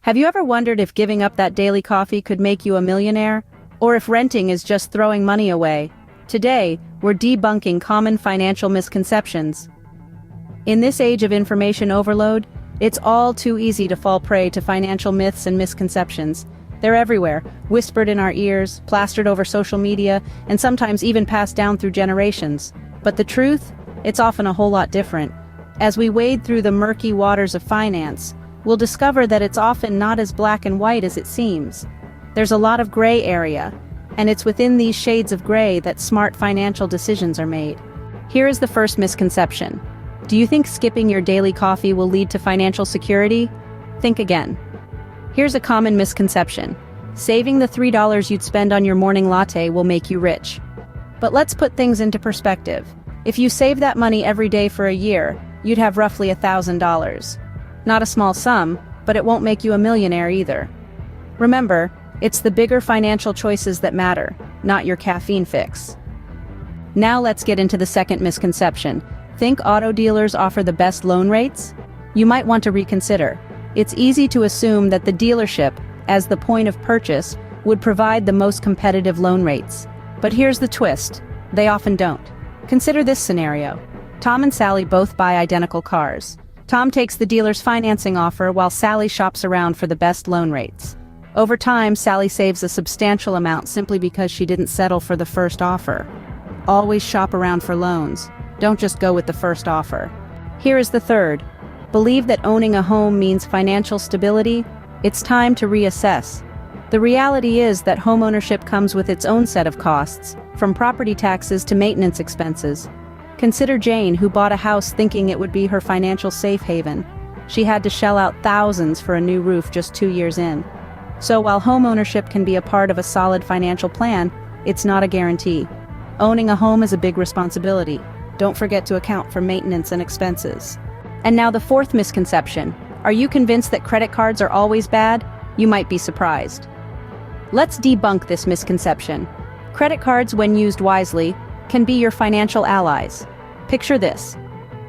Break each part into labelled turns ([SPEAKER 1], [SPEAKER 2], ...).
[SPEAKER 1] Have you ever wondered if giving up that daily coffee could make you a millionaire? Or if renting is just throwing money away? Today, we're debunking common financial misconceptions. In this age of information overload, it's all too easy to fall prey to financial myths and misconceptions. They're everywhere, whispered in our ears, plastered over social media, and sometimes even passed down through generations. But the truth? It's often a whole lot different. As we wade through the murky waters of finance, we'll discover that it's often not as black and white as it seems. There's a lot of gray area, and it's within these shades of gray that smart financial decisions are made. Here is the first misconception. Do you think skipping your daily coffee will lead to financial security? Think again. Here's a common misconception. Saving the $3 you'd spend on your morning latte will make you rich. But let's put things into perspective. If you save that money every day for a year, you'd have roughly $1,000. Not a small sum, but it won't make you a millionaire either. Remember, it's the bigger financial choices that matter, not your caffeine fix. Now let's get into the second misconception. Think auto dealers offer the best loan rates? You might want to reconsider. It's easy to assume that the dealership, as the point of purchase, would provide the most competitive loan rates. But here's the twist. They often don't. Consider this scenario. Tom and Sally both buy identical cars. Tom takes the dealer's financing offer while Sally shops around for the best loan rates. Over time, Sally saves a substantial amount simply because she didn't settle for the first offer. Always shop around for loans. Don't just go with the first offer. Here is the third. Believe that owning a home means financial stability? It's time to reassess. The reality is that homeownership comes with its own set of costs, from property taxes to maintenance expenses. Consider Jane, who bought a house thinking it would be her financial safe haven. She had to shell out thousands for a new roof just 2 years in. So while homeownership can be a part of a solid financial plan, it's not a guarantee. Owning a home is a big responsibility. Don't forget to account for maintenance and expenses. And now the fourth misconception. Are you convinced that credit cards are always bad? You might be surprised. Let's debunk this misconception. Credit cards, when used wisely, can be your financial allies. Picture this.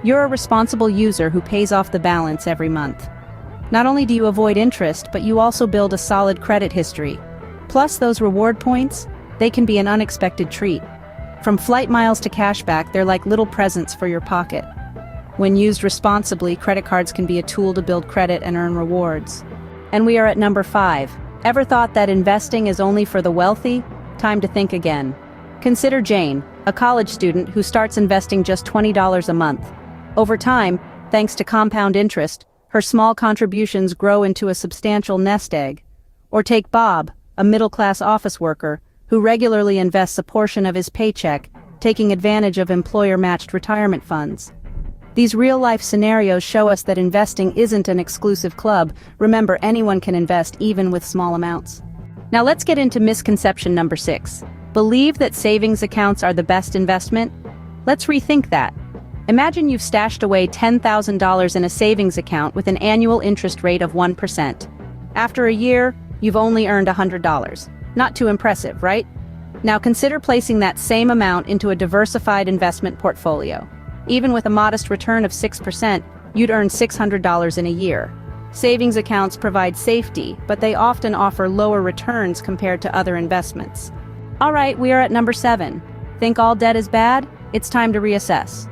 [SPEAKER 1] You're a responsible user who pays off the balance every month. Not only do you avoid interest, but you also build a solid credit history. Plus those reward points, they can be an unexpected treat. From flight miles to cashback, they're like little presents for your pocket. When used responsibly, credit cards can be a tool to build credit and earn rewards. And we are at number 5. Ever thought that investing is only for the wealthy? Time to think again. Consider Jane, a college student who starts investing just $20 a month. Over time, thanks to compound interest, her small contributions grow into a substantial nest egg. Or take Bob, a middle-class office worker, who regularly invests a portion of his paycheck, taking advantage of employer-matched retirement funds. These real-life scenarios show us that investing isn't an exclusive club. Remember, anyone can invest even with small amounts. Now let's get into misconception number 6. Believe that savings accounts are the best investment? Let's rethink that. Imagine you've stashed away $10,000 in a savings account with an annual interest rate of 1%. After a year, you've only earned $100. Not too impressive, right? Now consider placing that same amount into a diversified investment portfolio. Even with a modest return of 6%, you'd earn $600 in a year. Savings accounts provide safety, but they often offer lower returns compared to other investments. All right, we are at number 7. Think all debt is bad? It's time to reassess.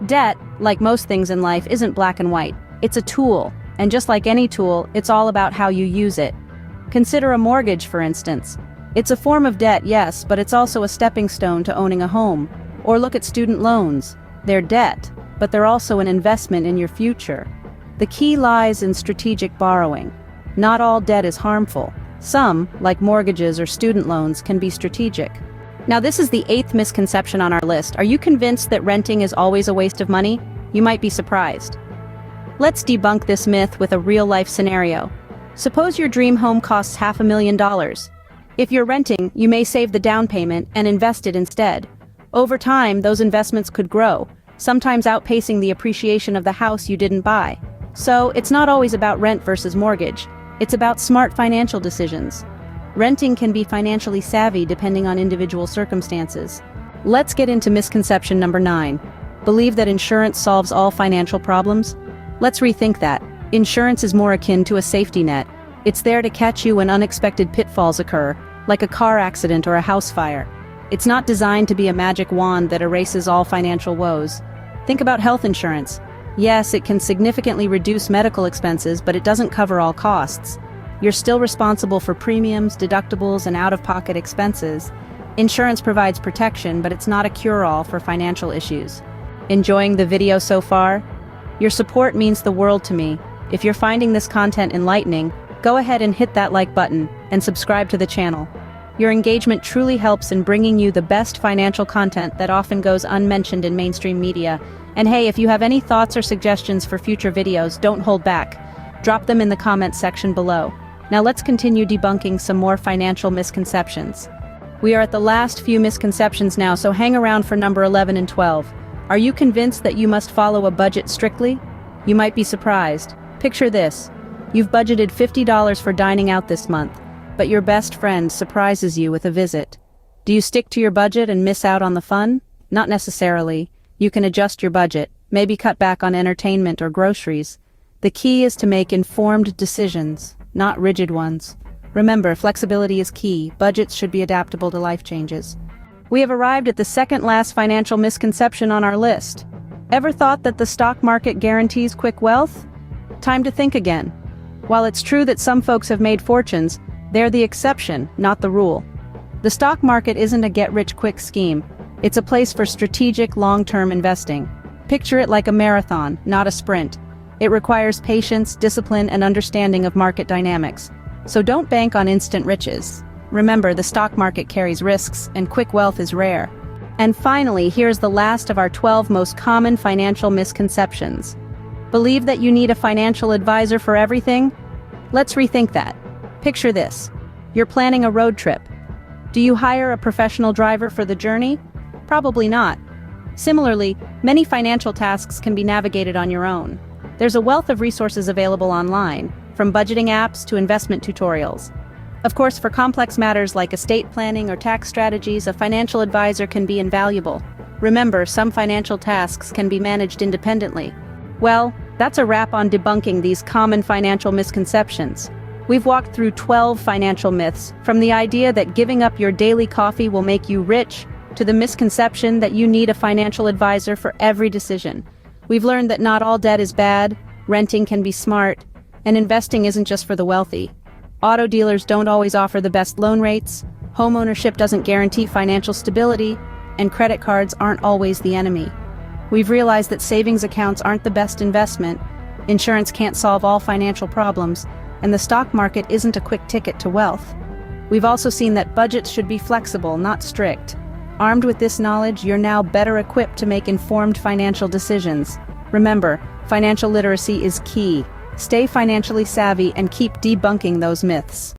[SPEAKER 1] Debt, like most things in life, isn't black and white. It's a tool, and just like any tool, it's all about how you use it. Consider a mortgage, for instance. It's a form of debt, yes, but it's also a stepping stone to owning a home. Or look at student loans. They're debt, but they're also an investment in your future. The key lies in strategic borrowing. Not all debt is harmful. Some, like mortgages or student loans, can be strategic. Now this is the 8th misconception on our list. Are you convinced that renting is always a waste of money? You might be surprised. Let's debunk this myth with a real-life scenario. Suppose your dream home costs $500,000. If you're renting, you may save the down payment and invest it instead. Over time, those investments could grow, sometimes outpacing the appreciation of the house you didn't buy. So, it's not always about rent versus mortgage. It's about smart financial decisions. Renting can be financially savvy depending on individual circumstances. Let's get into misconception number 9. Believe that insurance solves all financial problems? Let's rethink that. Insurance is more akin to a safety net. It's there to catch you when unexpected pitfalls occur, like a car accident or a house fire. It's not designed to be a magic wand that erases all financial woes. Think about health insurance. Yes, it can significantly reduce medical expenses, but it doesn't cover all costs. You're still responsible for premiums, deductibles, and out-of-pocket expenses. Insurance provides protection, but it's not a cure-all for financial issues. Enjoying the video so far? Your support means the world to me. If you're finding this content enlightening, go ahead and hit that like button and subscribe to the channel. Your engagement truly helps in bringing you the best financial content that often goes unmentioned in mainstream media. And hey, if you have any thoughts or suggestions for future videos, don't hold back. Drop them in the comments section below. Now let's continue debunking some more financial misconceptions. We are at the last few misconceptions now, so hang around for number 11 and 12. Are you convinced that you must follow a budget strictly? You might be surprised. Picture this. You've budgeted $50 for dining out this month, but your best friend surprises you with a visit. Do you stick to your budget and miss out on the fun? Not necessarily. You can adjust your budget, maybe cut back on entertainment or groceries. The key is to make informed decisions, not rigid ones. Remember, flexibility is key. Budgets should be adaptable to life changes. We have arrived at the second last financial misconception on our list. Ever thought that the stock market guarantees quick wealth? Time to think again. While it's true that some folks have made fortunes, they're the exception, not the rule. The stock market isn't a get-rich-quick scheme. It's a place for strategic, long-term investing. Picture it like a marathon, not a sprint. It requires patience, discipline, and understanding of market dynamics. So don't bank on instant riches. Remember, the stock market carries risks, and quick wealth is rare. And finally, here's the last of our 12 most common financial misconceptions. Believe that you need a financial advisor for everything? Let's rethink that. Picture this. You're planning a road trip. Do you hire a professional driver for the journey? Probably not. Similarly, many financial tasks can be navigated on your own. There's a wealth of resources available online, from budgeting apps to investment tutorials. Of course, for complex matters like estate planning or tax strategies, a financial advisor can be invaluable. Remember, some financial tasks can be managed independently. Well, that's a wrap on debunking these common financial misconceptions. We've walked through 12 financial myths, from the idea that giving up your daily coffee will make you rich, to the misconception that you need a financial advisor for every decision. We've learned that not all debt is bad, renting can be smart, and investing isn't just for the wealthy. Auto dealers don't always offer the best loan rates, homeownership doesn't guarantee financial stability, and credit cards aren't always the enemy. We've realized that savings accounts aren't the best investment, insurance can't solve all financial problems, and the stock market isn't a quick ticket to wealth. We've also seen that budgets should be flexible, not strict. Armed with this knowledge, you're now better equipped to make informed financial decisions. Remember, financial literacy is key. Stay financially savvy and keep debunking those myths.